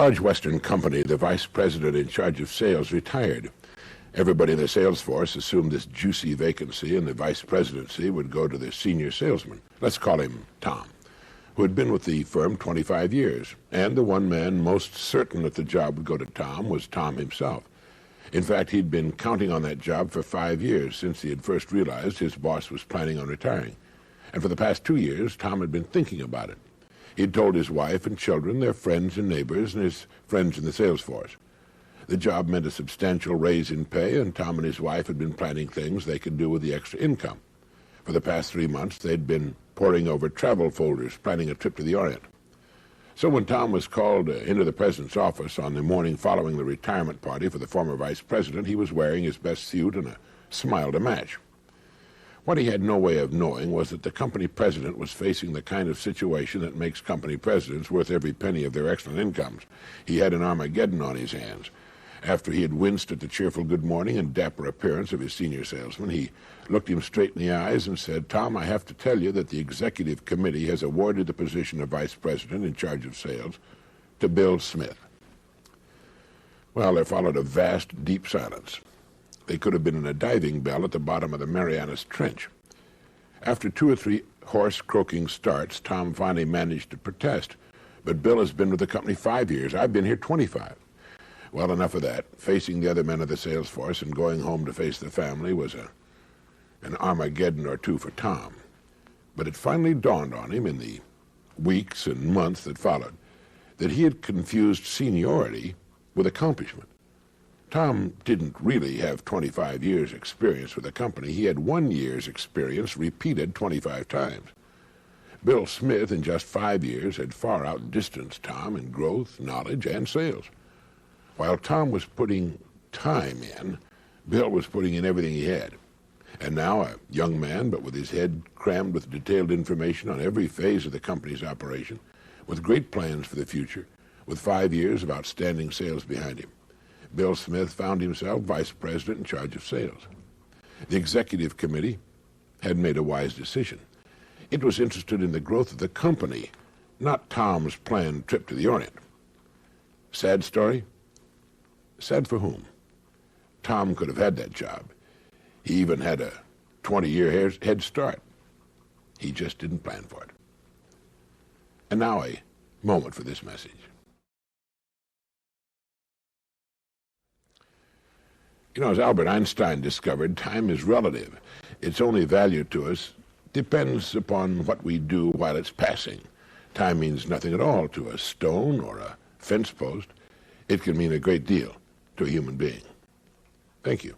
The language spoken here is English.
large Western company, the vice president in charge of sales retired. Everybody in the sales force assumed this juicy vacancy in the vice presidency would go to the senior salesman, let's call him Tom, who had been with the firm 25 years, and the one man most certain that the job would go to Tom was Tom himself. In fact, he'd been counting on that job for 5 years since he had first realized his boss was planning on retiring. And for the past 2 years, Tom had been thinking about it. He'd told his wife and children, their friends and neighbors, and his friends in the sales force. The job meant a substantial raise in pay, and Tom and his wife had been planning things they could do with the extra income. For the past 3 months, they'd been poring over travel folders, planning a trip to the Orient. So when Tom was called into the president's office on the morning following the retirement party for the former vice president, he was wearing his best suit and a smile to match. What he had no way of knowing was that the company president was facing the kind of situation that makes company presidents worth every penny of their excellent incomes. He had an Armageddon on his hands. After he had winced at the cheerful good morning and dapper appearance of his senior salesman, he looked him straight in the eyes and said, "Tom, I have to tell you that the executive committee has awarded the position of vice president in charge of sales to Bill Smith." Well, there followed a vast, deep silence. They could have been in a diving bell at the bottom of the Marianas Trench. After 2 or 3 hoarse, croaking starts, Tom finally managed to protest. "But Bill has been with the company 5 years. I've been here 25. Well, enough of that. Facing the other men of the sales force and going home to face the family was an Armageddon or two for Tom. But it finally dawned on him in the weeks and months that followed that he had confused seniority with accomplishment. Tom didn't really have 25 years' experience with the company. He had 1 year's experience repeated 25 times. Bill Smith, in just 5 years, had far outdistanced Tom in growth, knowledge, and sales. While Tom was putting time in, Bill was putting in everything he had. And now, a young man, but with his head crammed with detailed information on every phase of the company's operation, with great plans for the future, with 5 years of outstanding sales behind him, Bill Smith found himself vice president in charge of sales. The executive committee had made a wise decision. It was interested in the growth of the company, not Tom's planned trip to the Orient. Sad story? Sad for whom? Tom could have had that job. He even had a 20-year head start. He just didn't plan for it. And now a moment for this message. You know, as Albert Einstein discovered, time is relative. Its only value to us depends upon what we do while it's passing. Time means nothing at all to a stone or a fence post. It can mean a great deal to a human being. Thank you.